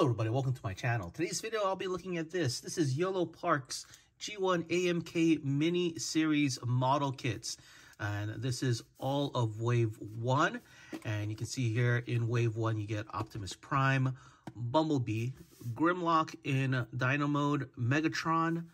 Hello everybody, welcome to my channel. Today's video I'll be looking at this. This is Yolopark's G1 AMK mini series model kits. And this is all of wave 1. And you can see here in wave 1 you get Optimus Prime, Bumblebee, Grimlock in Dino mode, Megatron,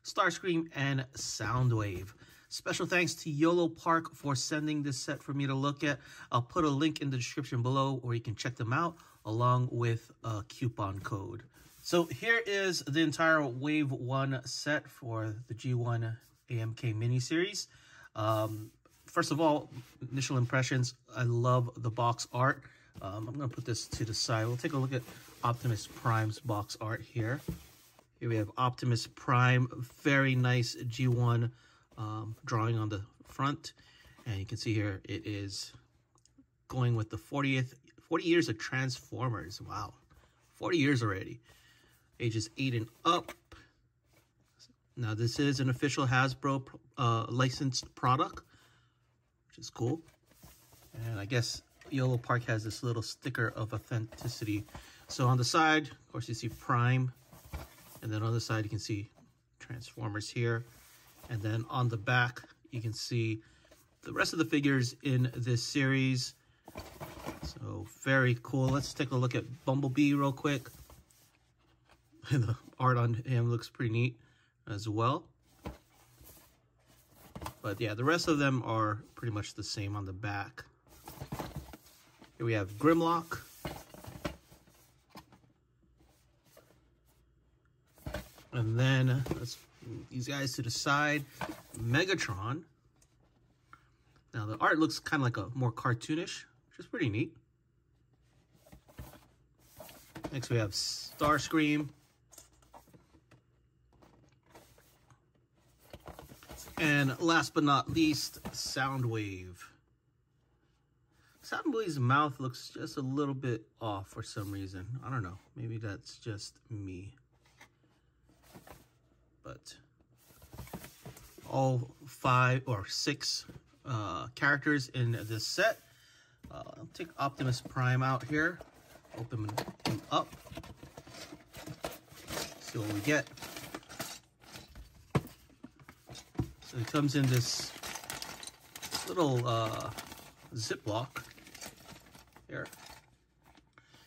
Starcream, and Soundwave. Special thanks to Yolopark for sending this set for me to look at. I'll put a link in the description below where you can check them out along with a coupon code. So here is the entire Wave 1 set for the G1 AMK miniseries. First of all, initial impressions, I love the box art. I'm going to put this to the side. We'll take a look at Optimus Prime's box art here. Here we have Optimus Prime, very nice G1 drawing on the front. And you can see here it is going with the 40 years of Transformers. Wow, 40 years already. Ages 8 and up. Now this is an official Hasbro licensed product, which is cool. And I guess Yolopark has this little sticker of authenticity. So on the side, of course, you see Prime. And then on the side, you can see Transformers here. And then on the back, you can see the rest of the figures in this series. So very cool. Let's take a look at Bumblebee real quick. The art on him looks pretty neat as well. But yeah, the rest of them are pretty much the same on the back. Here we have Grimlock. And then let's move these guys to the side. Megatron. Now the art looks kind of like a more cartoonish, which is pretty neat. Next we have Starcream. And last but not least, Soundwave. Soundwave's mouth looks just a little bit off for some reason. I don't know. Maybe that's just me. But all 5 or 6 characters in this set. I'll take Optimus Prime out here. Open him up. See what we get. So it comes in this little Ziploc here.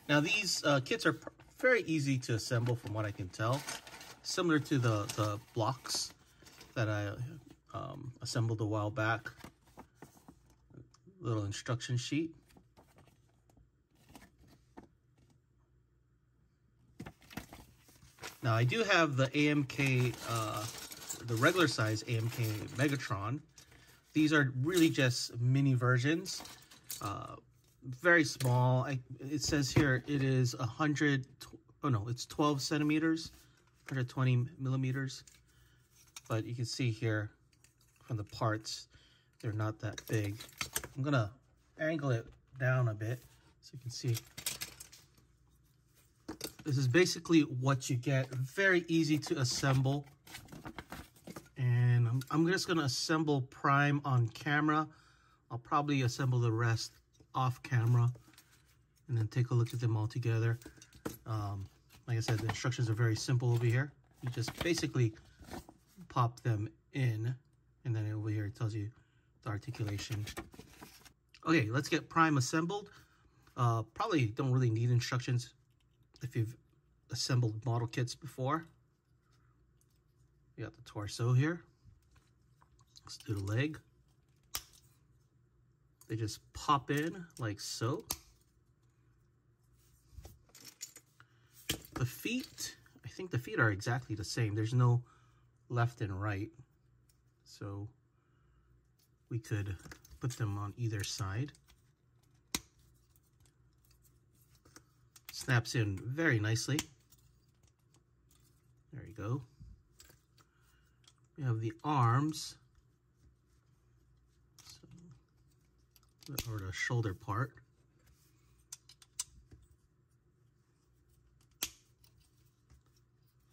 Now these kits are very easy to assemble from what I can tell. Similar to the blocks that I assembled a while back. Little instruction sheet. Now I do have the AMK, the regular size AMK Megatron. These are really just mini versions. Very small. It says here it is 12 centimeters. 120 millimeters, but you can see here from the parts they're not that big. I'm gonna angle it down a bit so you can see. This is basically what you get. Very easy to assemble, and I'm just gonna assemble Prime on camera. I'll probably assemble the rest off camera and then take a look at them all together. Like I said, the instructions are very simple over here. You just basically pop them in, and then over here it tells you the articulation. Okay, let's get Prime assembled. Probably don't really need instructions if you've assembled model kits before. We got the torso here. Let's do the leg. They just pop in like so. The feet, I think the feet are exactly the same. There's no left and right. So we could put them on either side. Snaps in very nicely. There you go. We have the arms. Or the shoulder part.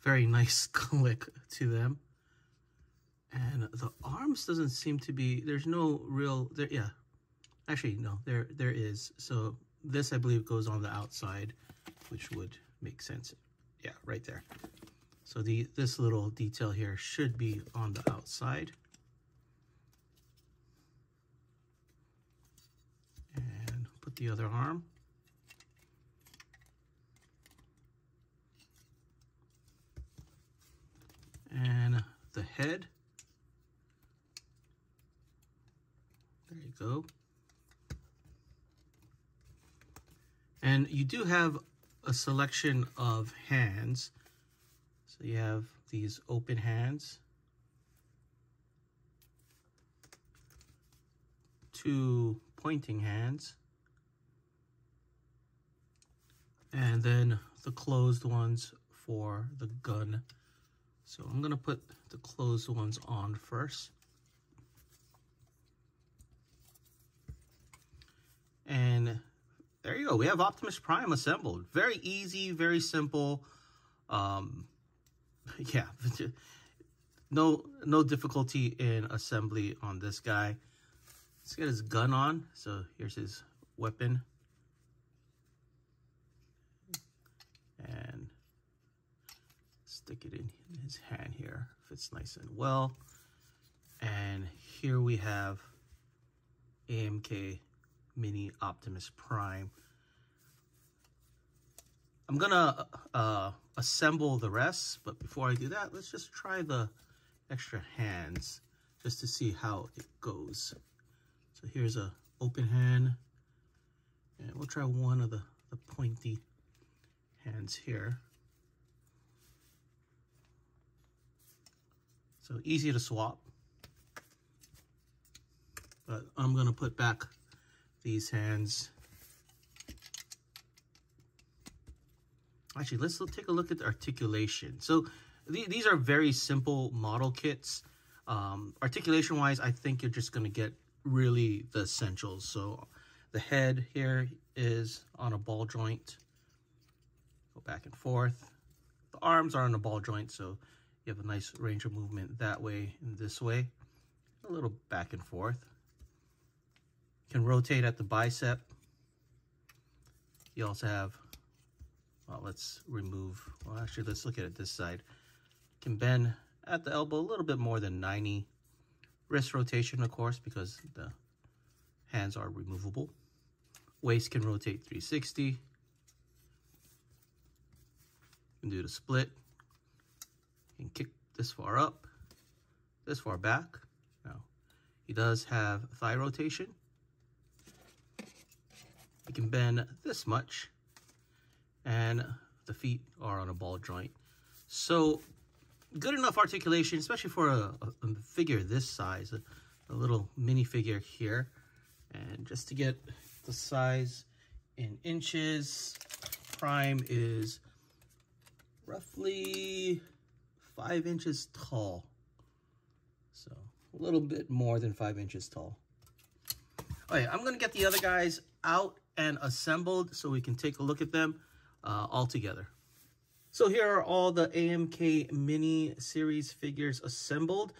Very nice click to them. And the arms doesn't seem to be, there's no real, there, yeah. Actually, no, there is. So this, I believe, goes on the outside, which would makes sense. Yeah, right there. So this little detail here should be on the outside. And put the other arm. And the head. There you go. And you do have a selection of hands. So you have these open hands, 2 pointing hands, and then the closed ones for the gun. So I'm gonna put the closed ones on first. And there you go, we have Optimus Prime assembled. Very easy, very simple. Yeah, no difficulty in assembly on this guy. Let's get his gun on. So here's his weapon. And stick it in his hand here. Fits nice and well. And here we have AMK Mini Optimus Prime. I'm gonna assemble the rest, but before I do that, let's just try the extra hands just to see how it goes. So here's a open hand, and we'll try one of the pointy hands here. So easy to swap, but I'm gonna put back these hands. Actually, let's take a look at the articulation. So these are very simple model kits. Articulation wise, I think you're just gonna get really the essentials. So the head here is on a ball joint. Go back and forth. The arms are on a ball joint, so you have a nice range of movement that way and this way. A little back and forth. You can rotate at the bicep. You also have, well, let's look at it this side. You can bend at the elbow a little bit more than 90. Wrist rotation, of course, because the hands are removable. Waist can rotate 360. You can do the split. You can kick this far up, this far back. Now, he does have thigh rotation. You can bend this much, and the feet are on a ball joint. So good enough articulation, especially for a figure this size, a little mini figure here. And just to get the size in inches, Prime is roughly 5 inches tall. So a little bit more than 5 inches tall. Okay, I'm gonna get the other guys out and assembled so we can take a look at them all together. So here are all the AMK mini series figures assembled,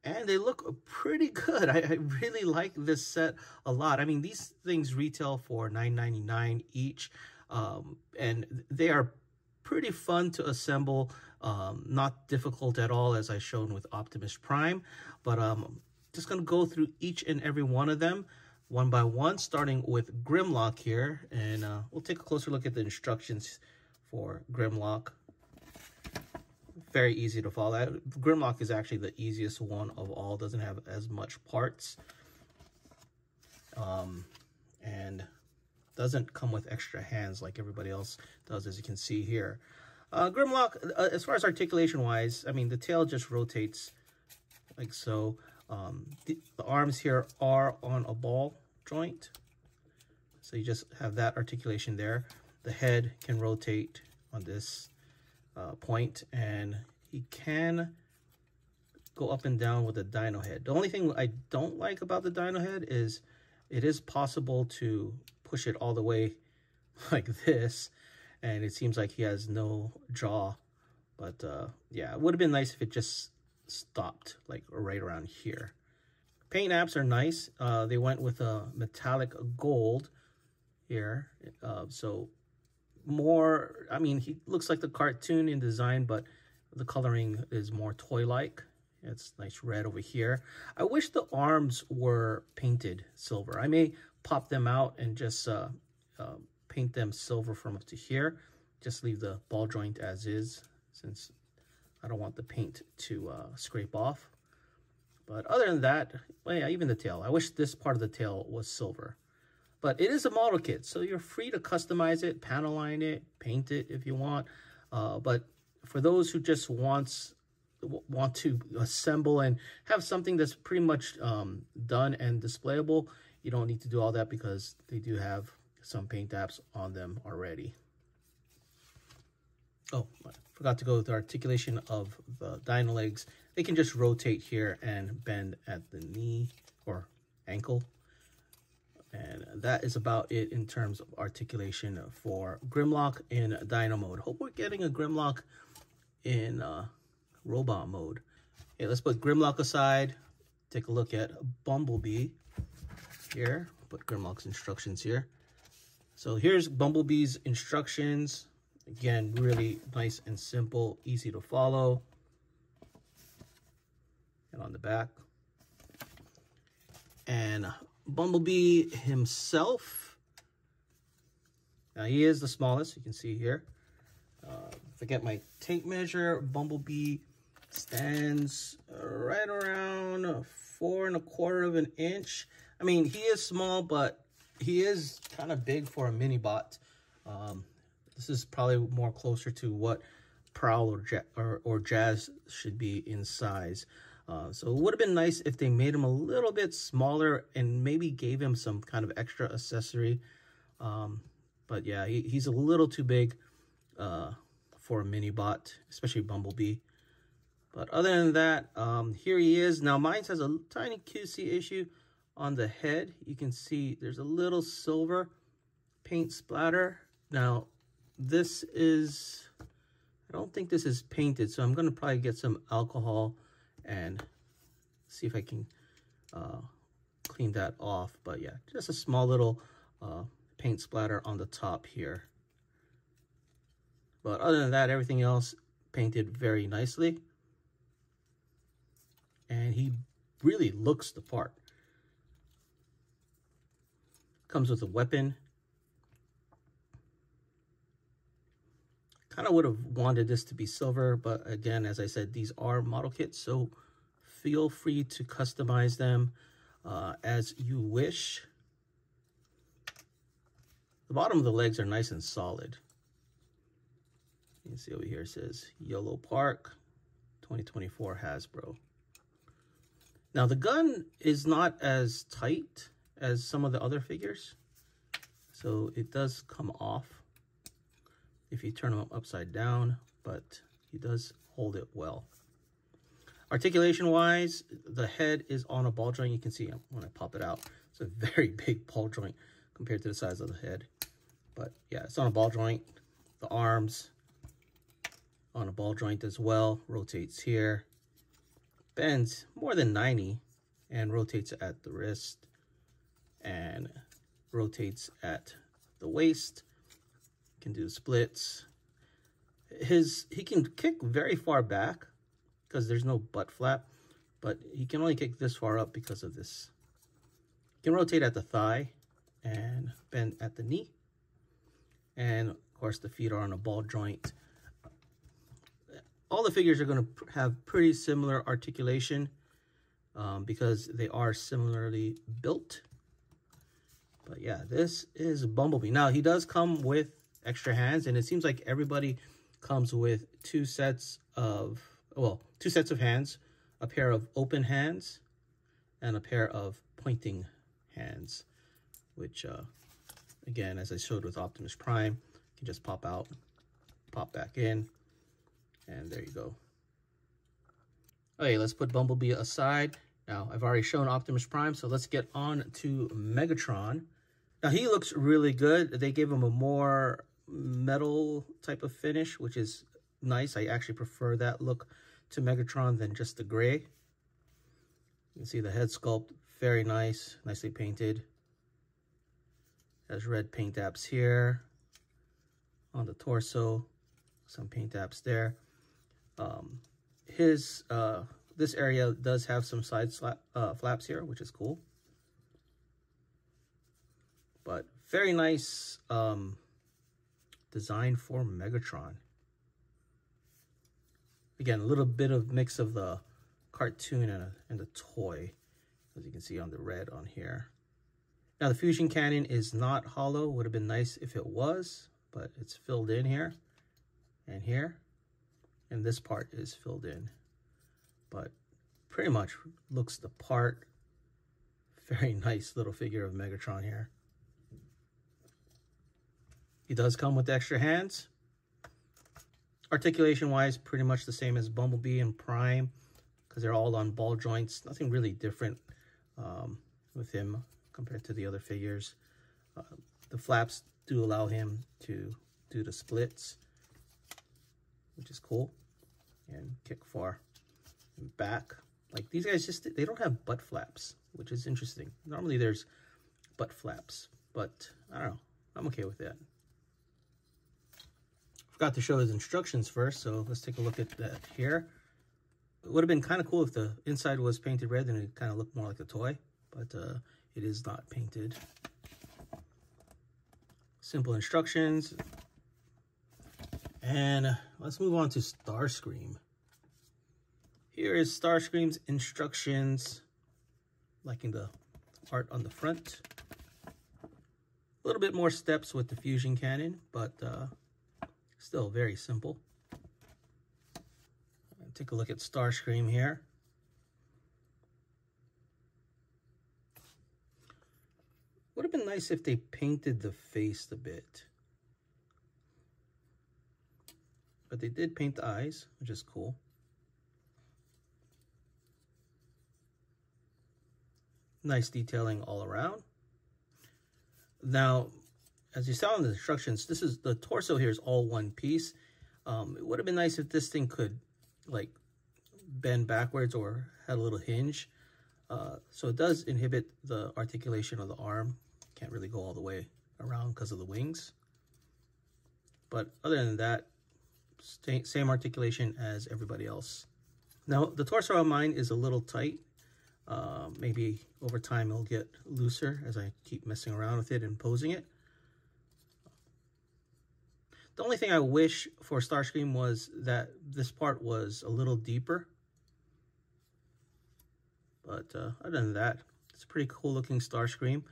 and they look pretty good. I really like this set a lot. I mean, these things retail for $9.99 each, and they are pretty fun to assemble, not difficult at all, as I shown with Optimus Prime. But just gonna go through each and every one of them one by one, starting with Grimlock here, and we'll take a closer look at the instructions for Grimlock. Very easy to follow. Grimlock is actually the easiest one of all. Doesn't have as much parts, and doesn't come with extra hands like everybody else does, as you can see here. Grimlock, as far as articulation wise, I mean, the tail just rotates like so. The arms here are on a ball joint, so you just have that articulation there. The head can rotate on this point, and he can go up and down with the dino head. The only thing I don't like about the dino head is it is possible to push it all the way like this, and it seems like he has no jaw. But yeah, it would have been nice if it just stopped like right around here. Paint apps are nice. They went with a metallic gold here, so more, I mean, he looks like the cartoon in design, but the coloring is more toy-like. It's nice red over here. I wish the arms were painted silver. I may pop them out and just paint them silver from up to here. Just leave the ball joint as is, since I don't want the paint to scrape off. But other than that, well, yeah, even the tail. I wish this part of the tail was silver. But it is a model kit, so you're free to customize it, panel line it, paint it if you want. But for those who just want to assemble and have something that's pretty much done and displayable, you don't need to do all that because they do have some paint apps on them already. Oh, I forgot to go with the articulation of the dino legs. They can just rotate here and bend at the knee or ankle. And that is about it in terms of articulation for Grimlock in Dino mode. Hope we're getting a Grimlock in robot mode. Okay, let's put Grimlock aside. Take a look at Bumblebee here. Put Grimlock's instructions here. So here's Bumblebee's instructions. Again, really nice and simple, easy to follow. And on the back. And Bumblebee himself, now he is the smallest, you can see here. Forget my tape measure. Bumblebee stands right around 4 1/4 inches. I mean, he is small, but he is kind of big for a mini bot. This is probably more closer to what Prowl or Jazz should be in size. So it would have been nice if they made him a little bit smaller and maybe gave him some kind of extra accessory. But yeah, he's a little too big for a mini bot, especially Bumblebee. But other than that, here he is. Now mine has a tiny QC issue on the head. You can see there's a little silver paint splatter. Now this is, I don't think this is painted, so I'm going to probably get some alcohol and see if I can clean that off. But yeah, just a small little paint splatter on the top here. But other than that, everything else painted very nicely. And he really looks the part. Comes with a weapon. Kind of would have wanted this to be silver, but again, as I said, these are model kits, so feel free to customize them as you wish. The bottom of the legs are nice and solid. You can see over here it says Yolopark 2024 Hasbro. Now the gun is not as tight as some of the other figures, so it does come off if you turn him upside down, but he does hold it well. Articulation wise, the head is on a ball joint. You can see when I pop it out, it's a very big ball joint compared to the size of the head. But yeah, it's on a ball joint. The arms on a ball joint as well. Rotates here. Bends more than 90 and rotates at the wrist and rotates at the waist. Can do splits. He can kick very far back because there's no butt flap, but he can only kick this far up because of this. He can rotate at the thigh and bend at the knee. And of course the feet are on a ball joint. All the figures are going to have pretty similar articulation because they are similarly built. But yeah, this is Bumblebee. Now he does come with extra hands, and it seems like everybody comes with two sets of hands, a pair of open hands and a pair of pointing hands, which again, as I showed with Optimus Prime, you can just pop out, pop back in, and there you go. Okay, let's put Bumblebee aside. Now I've already shown Optimus Prime, so let's get on to Megatron. Now he looks really good. They gave him a more metal type of finish, which is nice. I actually prefer that look to Megatron than just the gray. You can see the head sculpt, very nice, nicely painted. Has red paint apps here on the torso, some paint apps there. This area does have some side flaps here, which is cool. But very nice design for Megatron. Again, a little bit of mix of the cartoon and the toy, as you can see on the red on here. Now the fusion cannon is not hollow. Would have been nice if it was, but it's filled in here and here, and this part is filled in, but pretty much looks the part. Very nice little figure of Megatron here. He does come with extra hands. Articulation wise, pretty much the same as Bumblebee and Prime, because they're all on ball joints. Nothing really different with him compared to the other figures. The flaps do allow him to do the splits, which is cool. And kick far and back. Like these guys they don't have butt flaps, which is interesting. Normally there's butt flaps, but I don't know. I'm okay with that. Forgot to show his instructions first, so let's take a look at that here. It would have been kind of cool if the inside was painted red and it kind of looked more like a toy, but it is not painted. Simple instructions. And let's move on to Starcream. Here is Starcream's instructions, liking the art on the front. A little bit more steps with the fusion cannon, but still very simple. Take a look at Starcream here. Would have been nice if they painted the face a bit. But they did paint the eyes, which is cool. Nice detailing all around. Now, as you saw in the instructions, the torso here is all one piece. It would have been nice if this thing could like bend backwards or had a little hinge. So it does inhibit the articulation of the arm. Can't really go all the way around because of the wings. But other than that, same articulation as everybody else. Now, the torso on mine is a little tight. Maybe over time it'll get looser as I keep messing around with it and posing it. The only thing I wish for Starcream was that this part was a little deeper. But other than that, it's a pretty cool looking Starcream.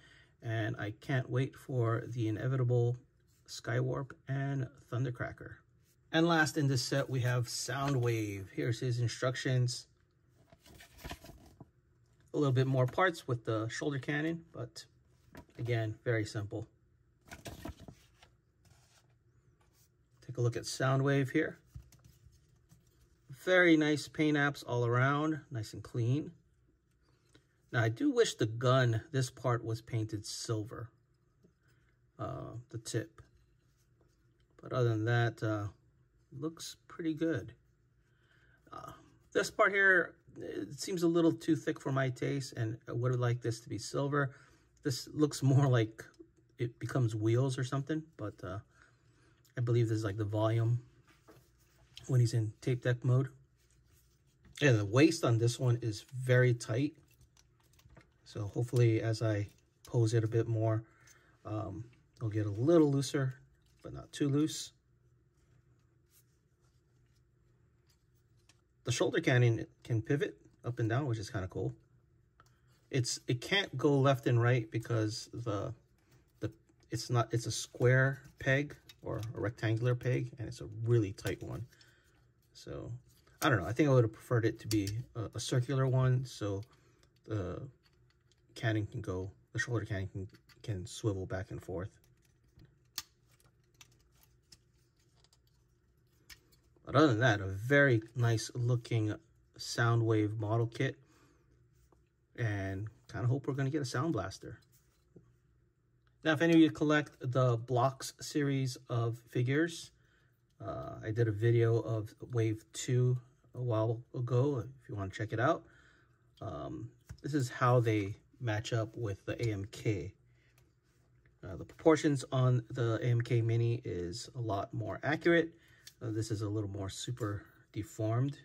And I can't wait for the inevitable Skywarp and Thundercracker. And last in this set, we have Soundwave. Here's his instructions. A little bit more parts with the shoulder cannon, but again, very simple. Take a look at Soundwave here. Very nice paint apps all around, nice and clean. Now, I do wish the gun, this part was painted silver, the tip. But other than that, looks pretty good. This part here, it seems a little too thick for my taste, and I would have liked this to be silver. This looks more like it becomes wheels or something, but I believe this is like the volume when he's in tape deck mode. And the waist on this one is very tight. So hopefully as I pose it a bit more, it'll get a little looser, but not too loose. The shoulder cannon can pivot up and down, which is kind of cool. It can't go left and right because it's a square peg or a rectangular peg, and it's a really tight one. So I don't know. I think I would have preferred it to be a circular one, so the cannon can go, the shoulder cannon can swivel back and forth. But other than that, a very nice looking Soundwave model kit, and kind of hope we're going to get a Sound Blaster. Now, if any of you collect the Blocks series of figures, I did a video of Wave 2 a while ago, if you want to check it out. This is how they match up with the AMK. The proportions on the AMK Mini is a lot more accurate. This is a little more super deformed.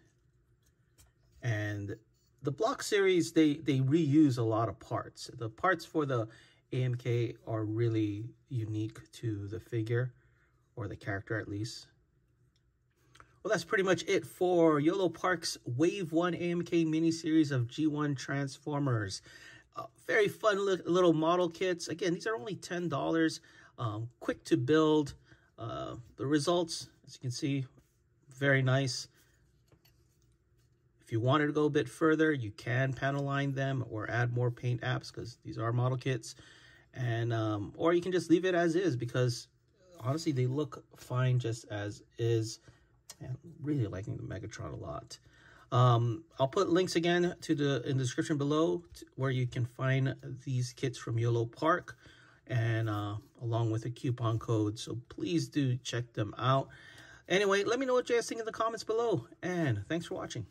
And the block series, they reuse a lot of parts. The parts for the AMK are really unique to the figure, or the character at least. Well, that's pretty much it for Yolopark's Wave 1 AMK miniseries of G1 Transformers. Very fun little model kits. Again, these are only $10. Quick to build. The results, as you can see, very nice. If you wanted to go a bit further, you can panel line them or add more paint apps, because these are model kits. And or you can just leave it as is, because honestly, they look fine just as is. And I'm really liking the Megatron a lot. I'll put links again to in the description below where you can find these kits from Yolopark, and along with a coupon code. So please do check them out. Anyway, let me know what you guys think in the comments below, and thanks for watching.